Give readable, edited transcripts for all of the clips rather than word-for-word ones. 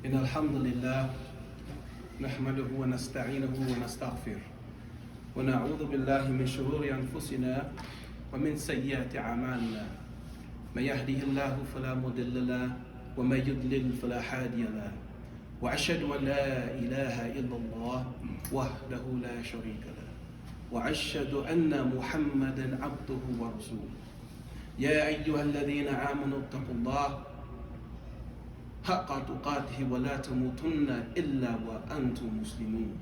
إن الحمد لله نحمده ونستعينه ونستغفره ونعوذ بالله من شرور أنفسنا ومن سيئات أعمالنا من يهده الله فلا مضل له ومن يضلل فلا هادي له وأشهد أن لا إله إلا الله وحده لا شريك له وأشهد أن محمدا عبده ورسوله يا أيها الذين آمنوا اتقوا الله حق تقاته ولا تموتن إلا وأنتم مسلمون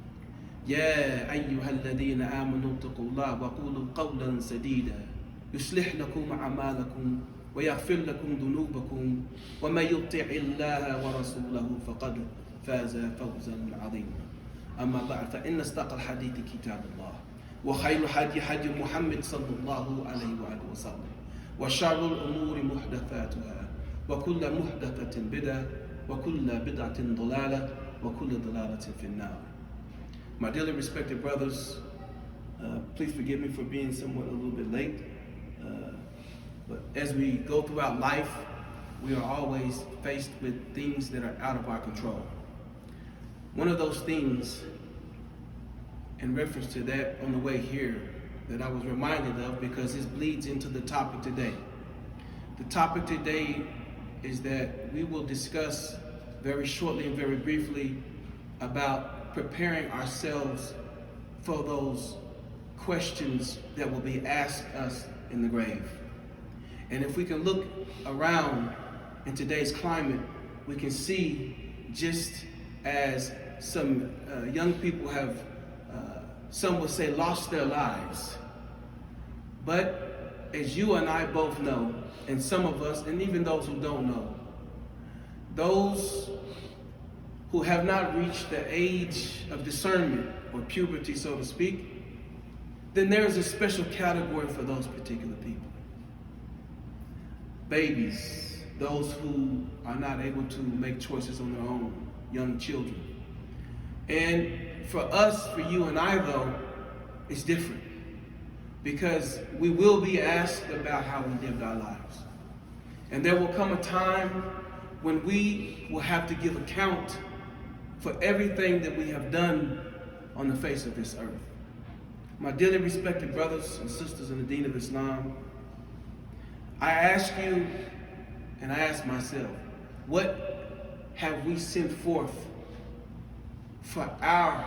يا أيها الذين آمنوا اتقوا الله وقولوا قولا سديدا يصلح لكم أعمالكم ويغفر لكم ذنوبكم ومن يطع الله ورسوله فقد فاز فوزا عظيما أما بعد فإن استقى الحديث كتاب الله وخير الهدي هدي محمد صلى الله عليه وآله وسلم وشر الأمور محدثاتها وكل محدثة بدعة وكل بدعة ضلالة وكل ضلالة في النار. My dearly respected brothers, please forgive me for being somewhat a little bit late. But as we go throughout life, we are always faced with things that are out of our control. One of those things, in reference to that on the way here, that I was reminded of because this bleeds into the topic today. The topic today is that we will discuss very shortly and very briefly about preparing ourselves for those questions that will be asked us in the grave. And if we can look around in today's climate, we can see just as some young people have, some would say, lost their lives. But as you and I both know, and some of us, and even those who don't know, those who have not reached the age of discernment or puberty, so to speak, then there is a special category for those particular people. Babies, those who are not able to make choices on their own, young children. And for us, for you and I though, it's different. Because we will be asked about how we lived our lives. And there will come a time when we will have to give account for everything that we have done on the face of this earth. My dearly respected brothers and sisters in the Deen of Islam, I ask you and I ask myself, what have we sent forth for our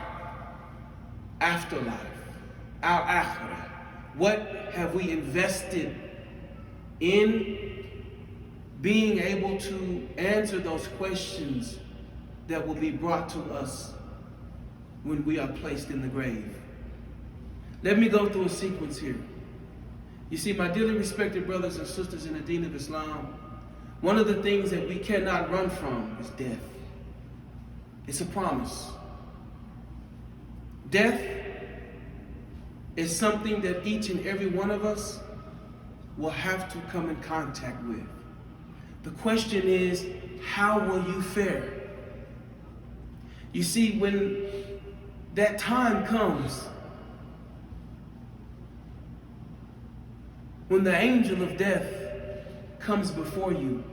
afterlife, our akhirah? What have we invested in being able to answer those questions that will be brought to us when we are placed in the grave? Let me go through a sequence here. You see, my dearly respected brothers and sisters in the Deen of Islam, one of the things that we cannot run from is death. It's a promise. Death is something that each and every one of us will have to come in contact with. The question is, how will you fare? You see, when that time comes, when the angel of death comes before you,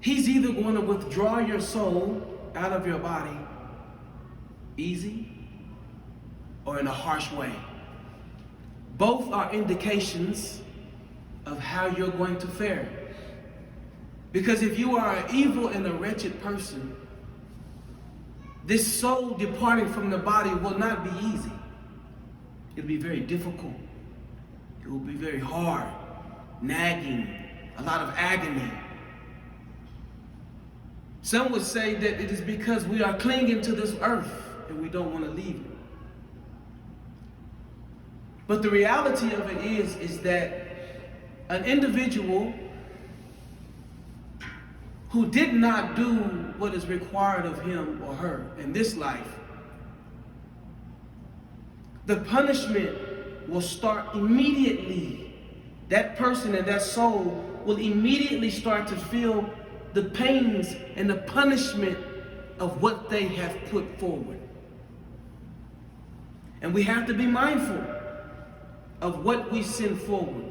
he's either going to withdraw your soul out of your body easy or in a harsh way. Both are indications of how you're going to fare. Because if you are an evil and a wretched person, this soul departing from the body will not be easy. It'll be very difficult. It will be very hard, nagging, a lot of agony. Some would say that it is because we are clinging to this earth and we don't want to leave it. But the reality of it is that an individual who did not do what is required of him or her in this life, the punishment will start immediately. That person and that soul will immediately start to feel the pains and the punishment of what they have put forward. And we have to be mindful of what we send forward.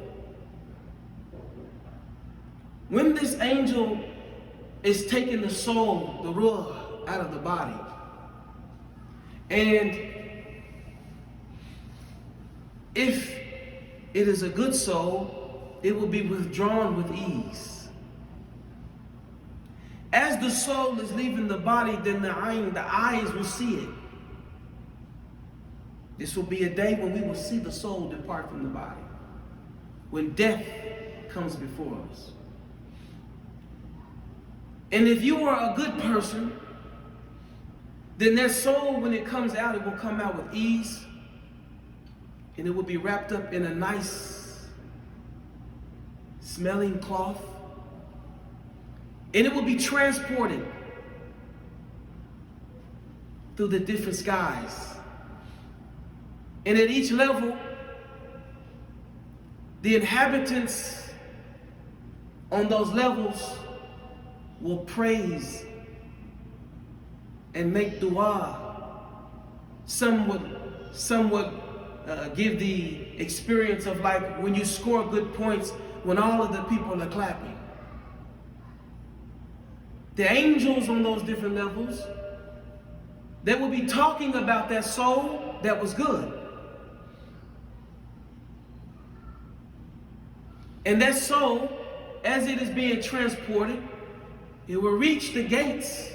When this angel is taking the soul, the ruh, out of the body. And if it is a good soul, it will be withdrawn with ease. As the soul is leaving the body, then the eyes will see it. This will be a day when we will see the soul depart from the body, when death comes before us. And if you are a good person, then that soul, when it comes out, it will come out with ease, and it will be wrapped up in a nice smelling cloth, and it will be transported through the different skies. And at each level, the inhabitants on those levels will praise and make dua. Some would give the experience of like when you score good points, when all of the people are clapping. The angels on those different levels, they will be talking about that soul that was good. And that soul, as it is being transported, it will reach the gates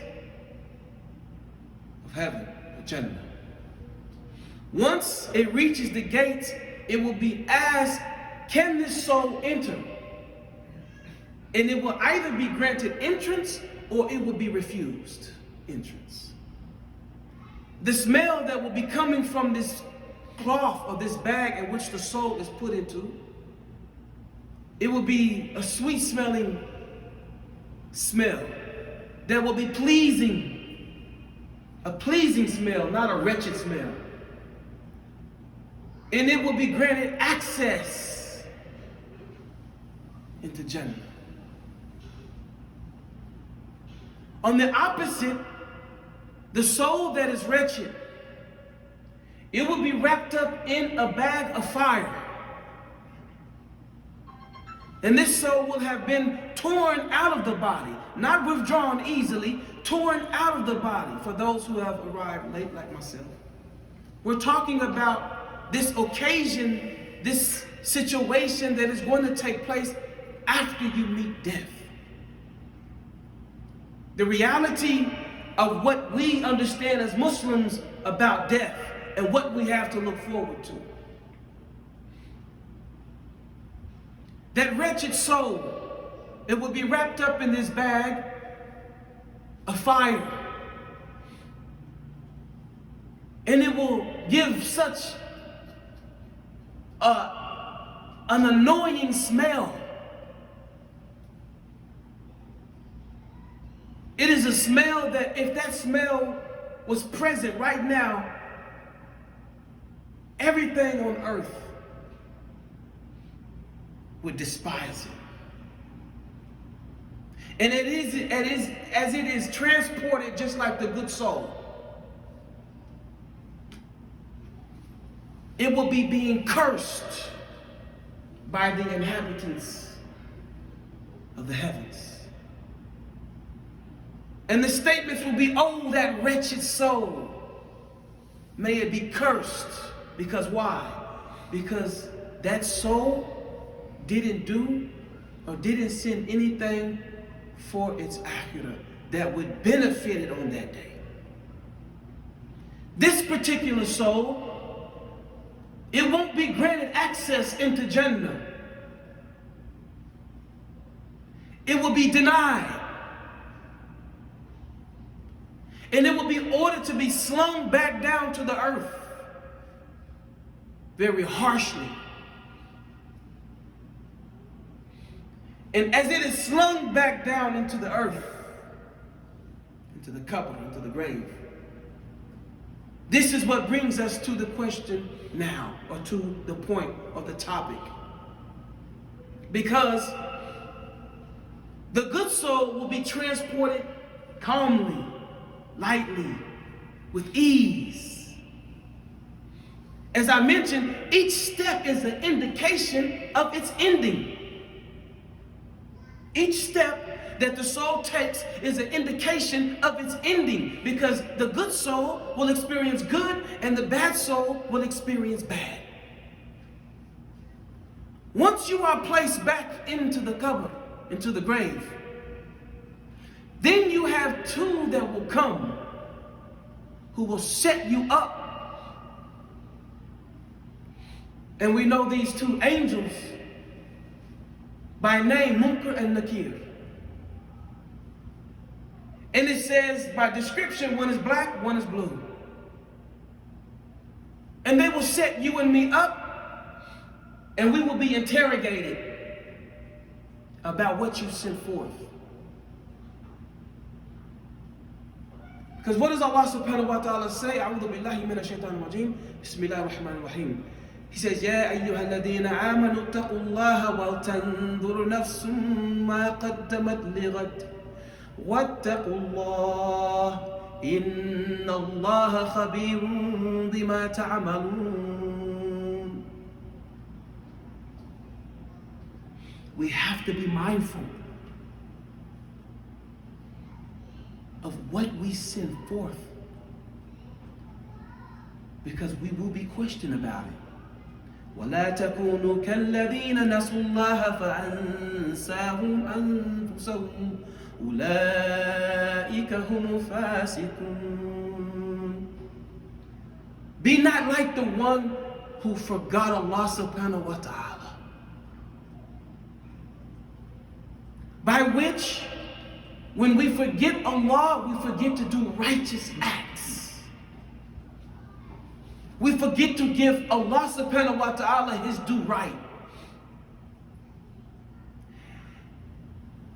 of heaven, Jannah. Once it reaches the gates, it will be asked, can this soul enter? And it will either be granted entrance or it will be refused entrance. The smell that will be coming from this cloth or this bag in which the soul is put into, it will be a sweet smelling smell that will be pleasing, a pleasing smell, not a wretched smell. And it will be granted access into Jannah. On the opposite, the soul that is wretched, it will be wrapped up in a bag of fire. And this soul will have been torn out of the body, not withdrawn easily, torn out of the body. For those who have arrived late like myself, we're talking about this occasion, this situation that is going to take place after you meet death. The reality of what we understand as Muslims about death and what we have to look forward to. That wretched soul, it will be wrapped up in this bag of fire. And it will give such an annoying smell. It is a smell that if that smell was present right now, everything on earth would despise it. And as it is transported just like the good soul, it will be being cursed by the inhabitants of the heavens. And the statements will be, oh, that wretched soul, may it be cursed. Because why? Because that soul didn't do or didn't send anything for its akhirah that would benefit it on that day. This particular soul, it won't be granted access into Jannah. It will be denied. And it will be ordered to be slung back down to the earth very harshly. And as it is slung back down into the earth, into the qabr, into the grave, this is what brings us to the question now, or to the point of the topic. Because the good soul will be transported calmly, lightly, with ease. As I mentioned, each step is an indication of its ending. Each step that the soul takes is an indication of its ending, because the good soul will experience good and the bad soul will experience bad. Once you are placed back into the qabr, into the grave, then you have two that will come who will set you up. And we know these two angels by name, Munkar and Nakir. And it says by description, one is black, one is blue. And they will set you and me up, and we will be interrogated about what you sent forth. Because what does Allah subhanahu wa ta'ala say? A'udhu billahi minash shaitanir rajim. Bismillahir rahmanir rahim. He says, Ya ayyuha alladhina amanu taqullaha wal tanzur nafsum ma qaddamat lighad. Wattaqullah. Inna Allaha khabirun bima ta'malun. We have to be mindful of what we send forth, because we will be questioned about it. وَلَا تَكُونُوا كَالَّذِينَ نَسُوا اللَّهَ فَأَنْسَاهُمْ أَنفُسَهُمْ أُولَٰئِكَ هُمُ الْفَاسِقُونَ. Be not like the one who forgot Allah subhanahu wa ta'ala, by which when we forget Allah, we forget to do righteous acts. We forget to give Allah subhanahu wa ta'ala his due right.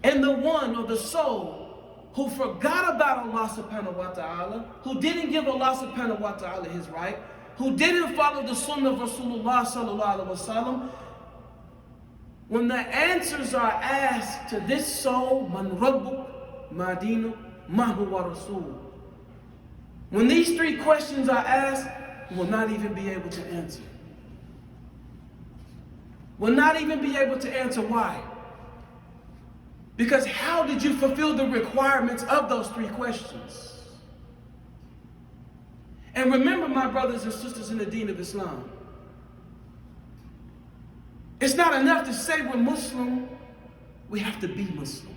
And the one, or the soul, who forgot about Allah subhanahu wa ta'ala, who didn't give Allah subhanahu wa ta'ala his right, who didn't follow the sunnah of Rasulullah sallallahu alaihi wasallam, when the answers are asked to this soul, Man Rabbuk, Ma Dinuk, Ma Huwa Rasul, when these three questions are asked, we will not even be able to answer. Will not even be able to answer. Why? Because how did you fulfill the requirements of those three questions? And remember, my brothers and sisters in the deen of Islam, it's not enough to say we're Muslim, we have to be Muslim.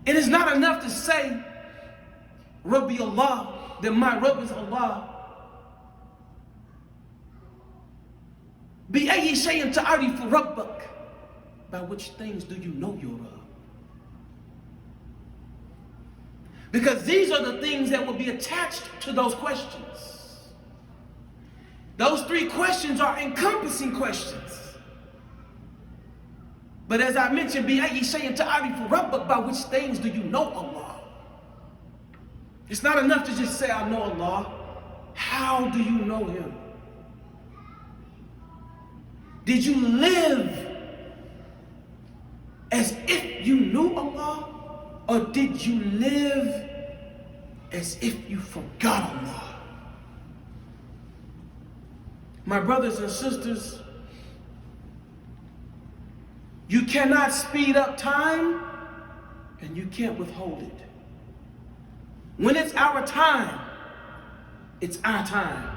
It is not enough to say Rabbi Allah, that my Rabb is Allah. بِأَيِّ شَيْءٍ تَعْرِفُ رَبَّكَ. By which things do you know your Rabb? Because these are the things that will be attached to those questions. Those three questions are encompassing questions. But as I mentioned, بِأَيِّ شَيْءٍ تَعْرِفُ رَبَّكَ. By which things do you know Allah? It's not enough to just say, I know Allah. How do you know Him? Did you live as if you knew Allah? Or did you live as if you forgot Allah? My brothers and sisters, you cannot speed up time and you can't withhold it. When it's our time, it's our time.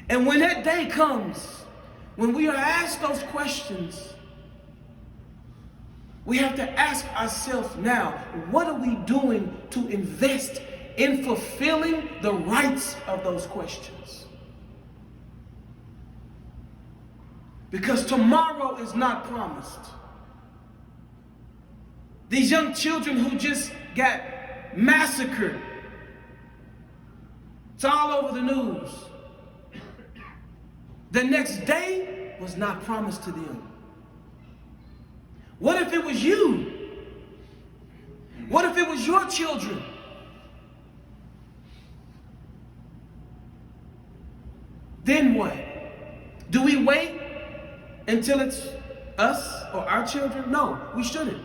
And when that day comes, when we are asked those questions, we have to ask ourselves now, what are we doing to invest in fulfilling the rights of those questions? Because tomorrow is not promised. These young children who just got massacred, it's all over the news. The next day was not promised to them. What if it was you? What if it was your children? Then what? Do we wait until it's us or our children? No, we shouldn't.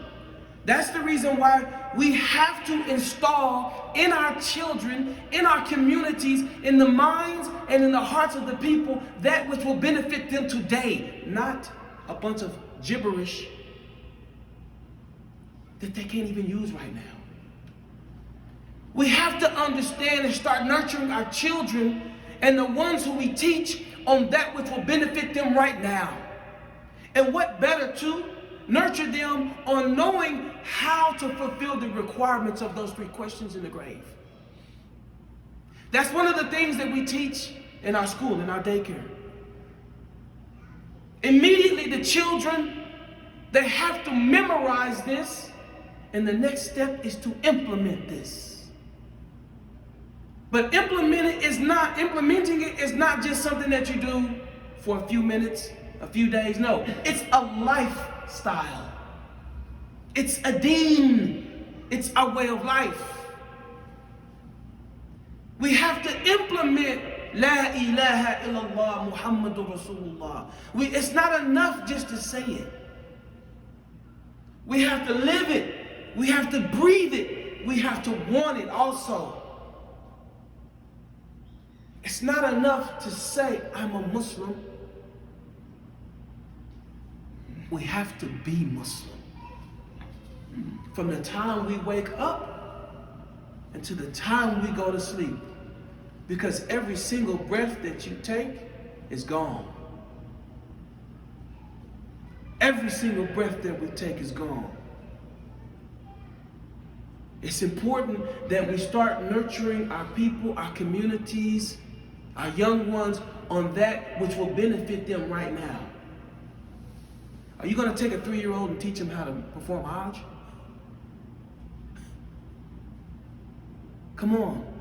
That's the reason why we have to install in our children, in our communities, in the minds and in the hearts of the people, that which will benefit them today, not a bunch of gibberish that they can't even use right now. We have to understand and start nurturing our children and the ones who we teach on that which will benefit them right now. And what better to nurture them on knowing how to fulfill the requirements of those 3 questions in the grave. That's one of the things that we teach in our school, in our daycare. Immediately the children, they have to memorize this, and the next step is to implement this. But implementing it is not just something that you do for a few minutes, a few days. No, it's a lifestyle. It's a deen. It's our way of life. We have to implement La ilaha illallah Muhammadur Rasulullah. It's not enough just to say it. We have to live it. We have to breathe it. We have to want it also. It's not enough to say, I'm a Muslim. We have to be Muslim. From the time we wake up until the time we go to sleep. Because every single breath that you take is gone. Every single breath that we take is gone. It's important that we start nurturing our people, our communities, our young ones on that which will benefit them right now. Are you going to take a 3-year-old and teach him how to perform Hajj? Come on.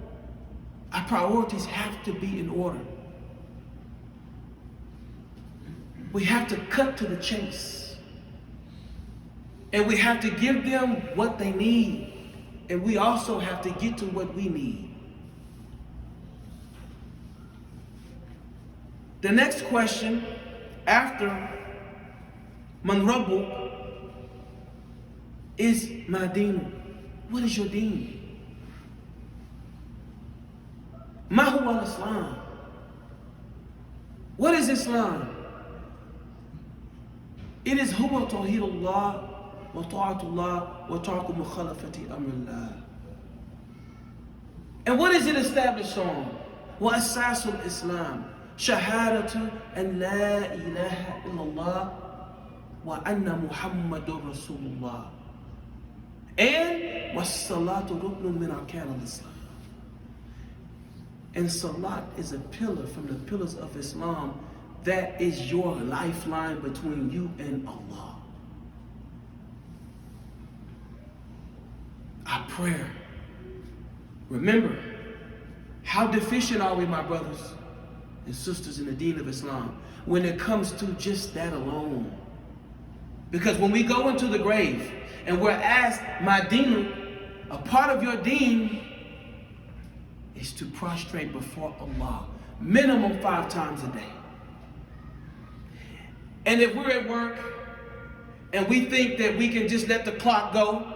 Our priorities have to be in order. We have to cut to the chase. And we have to give them what they need. And we also have to get to what we need. The next question after Man Rabbuk is Ma Deen. What is your deen? Ma huwa al-Islam. What is Islam? It is huwa tawhidullah wa ta'atullah wa tarku mukhalafati amrillah. And what is it established on? Wa asasul Islam. Shahadatu an la ilaha illallah wa anna Muhammadur Rasulullah. And was salatu ruknun min arkan al-Islam. And salat is a pillar from the pillars of Islam that is your lifeline between you and Allah. Our prayer. Remember, how deficient are we, my brothers and sisters, in the deen of Islam when it comes to just that alone? Because when we go into the grave and we're asked, my deen, a part of your deen is to prostrate before Allah, minimum 5 times a day. And if we're at work and we think that we can just let the clock go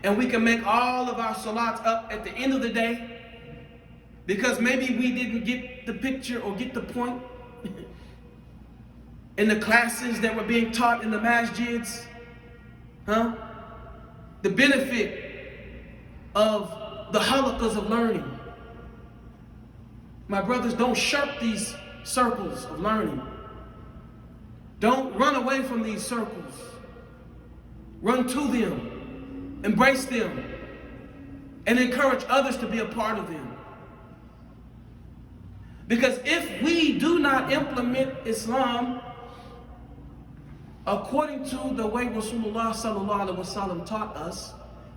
and we can make all of our salats up at the end of the day, because maybe we didn't get the picture or get the point in the classes that were being taught in the masjids, the benefit of the halaqas of learning. My brothers, don't shirk these circles of learning. Don't run away from these circles. Run to them, embrace them, and encourage others to be a part of them. Because if we do not implement Islam according to the way Rasulullah sallallahu alaihi wasallam taught us,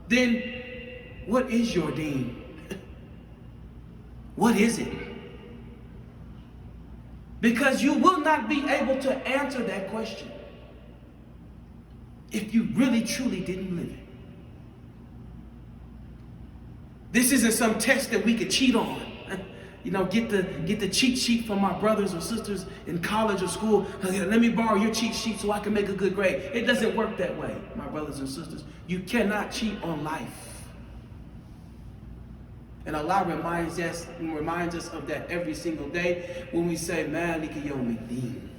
then what is your deen? What is it? Because you will not be able to answer that question if you really truly didn't live it. This isn't some test that we could cheat on. You know, get the cheat sheet from my brothers or sisters in college or school. Let me borrow your cheat sheet so I can make a good grade. It doesn't work that way, my brothers and sisters. You cannot cheat on life. And Allah reminds us of that every single day when we say, Maliki Yawmiddin.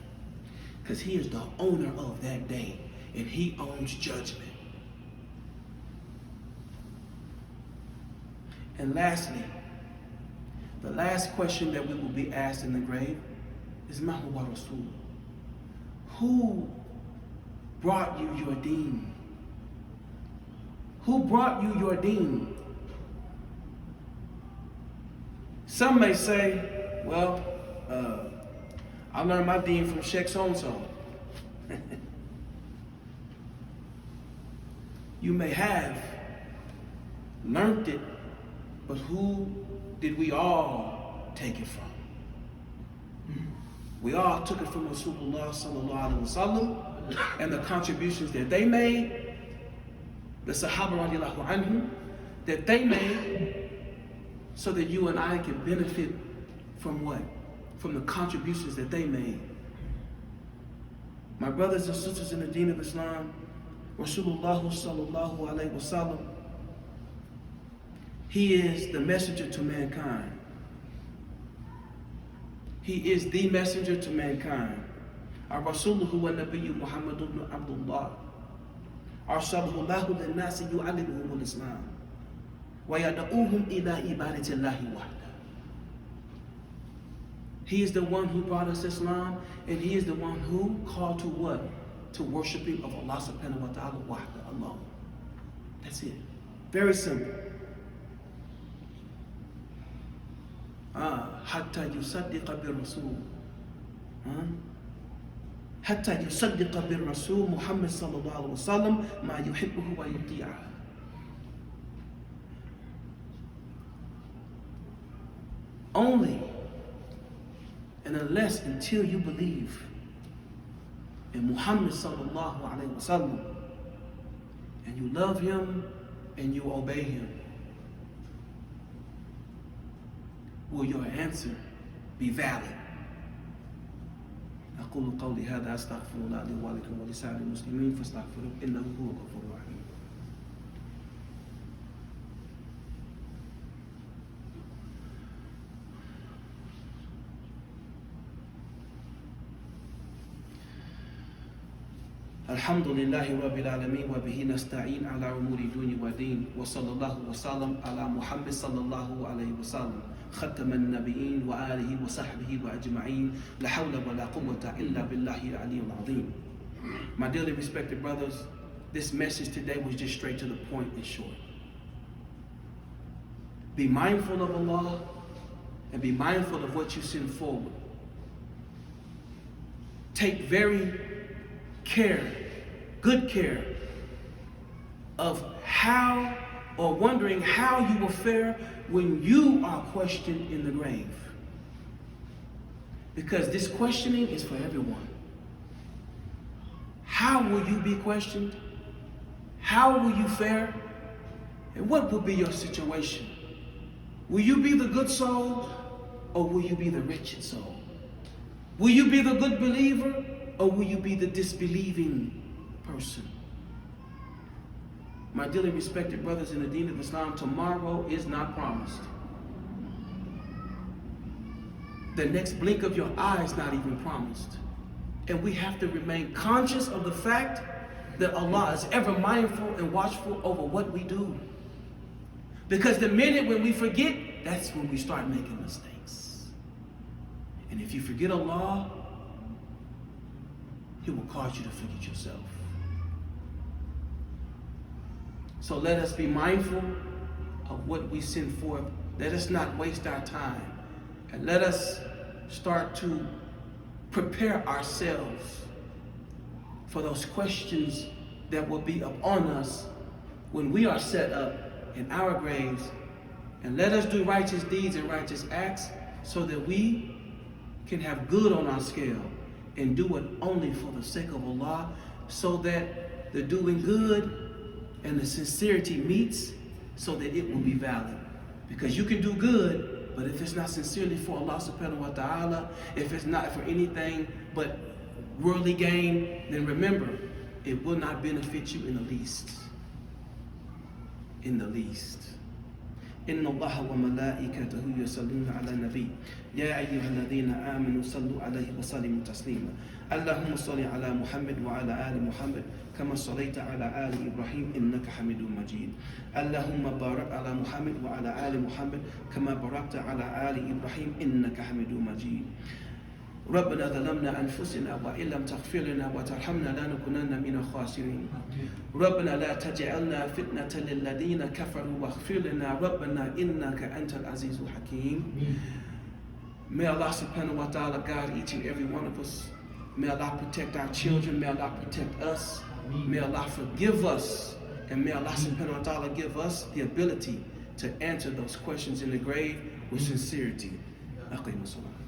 Because He is the owner of that day, and He owns judgment. And lastly, the last question that we will be asked in the grave is Ma huwa Rasul? Who brought you your deen? Who brought you your deen? Some may say, well, I learned my deen from Sheikh so-and-so. You may have learned it, but who did we all take it from? We all took it from Rasulullah sallallahu alaihi wasallam and the contributions that they made, the Sahaba radiallahu anhum, that they made, so that you and I can benefit from what? From the contributions that they made. My brothers and sisters in the deen of Islam, Rasulullah sallallahu alaihi wasallam, He is the messenger to mankind. He is the messenger to mankind. Ar-Rasuluhu wa Nabiyyu Muhammad ibn Abdullah. Arsalahu Allahu lin-nasi yu'allimuhum al-Islam wa yad'uhum ila ibadati Allahi wahda. He is the one who brought us Islam, and He is the one who called to what? To worshiping of Allah subhanahu wa ta'ala wahda, alone. That's it. Very simple. حتى يصدق بالرسول حتى يصدق بالرسول محمد صلى الله عليه وسلم ما يحبه ويطيعه. Only and unless until you believe in Muhammad sallallahu alaihi wasallam and you love him and you obey him, will your answer be valid. أقول قولي هذا أستغفر الله لي ولكم ولسائر المسلمين فاستغفروه إنه هو الغفور الرحيم. الحمد لله رب العالمين وبه نستعين على أمور الدين والدين وصلى الله وسلم على محمد صلى الله عليه وسلم ختم النبيين وآله وصحبه وأجمعين لا حول ولا قوة إلا بالله العلي العظيم. My dearly respected brothers, this message today was just straight to the point and short. Be mindful of Allah and be mindful of what you send forward. Take very good care of how or wondering how you will fare when you are questioned in the grave. Because this questioning is for everyone. How will you be questioned? How will you fare? And what will be your situation? Will you be the good soul or will you be the wretched soul? Will you be the good believer or will you be the disbelieving person? My dearly respected brothers in the deen of Islam, tomorrow is not promised. The next blink of your eye is not even promised. And we have to remain conscious of the fact that Allah is ever mindful and watchful over what we do. Because the minute when we forget, that's when we start making mistakes. And if you forget Allah, He will cause you to forget yourself. So let us be mindful of what we send forth. Let us not waste our time. And let us start to prepare ourselves for those questions that will be upon us when we are set up in our graves. And let us do righteous deeds and righteous acts so that we can have good on our scale and do it only for the sake of Allah, so that the doing good and the sincerity meets, so that it will be valid. Because you can do good, but if it's not sincerely for Allah subhanahu wa ta'ala, if it's not for anything but worldly gain, then remember, it will not benefit you in the least. In the least. إن الله وملائكته يصلون على النبي يا أيها الذين آمنوا صلوا عليه وسلموا تسليما اللهم صل على محمد وعلى آل محمد كما صليت على آل إبراهيم إنك حميد مجيد اللهم بارك على محمد وعلى آل محمد كما باركت على آل إبراهيم إنك حميد مجيد ربنا ظلمنا أنفسنا وإن لم تغفر لنا وترحمنا لنكونن من الخاسرين ربنا لا تجعلنا فتنة للذين كفروا واغفر لنا ربنا إنك أنت العزيز الحكيم. May Allah subhanahu wa ta'ala guide each and every one of us. May Allah protect our children. May Allah protect us. May Allah forgive us. And may Allah subhanahu wa ta'ala give us the ability to answer those questions in the grave with sincerity. أقيم الصلاة.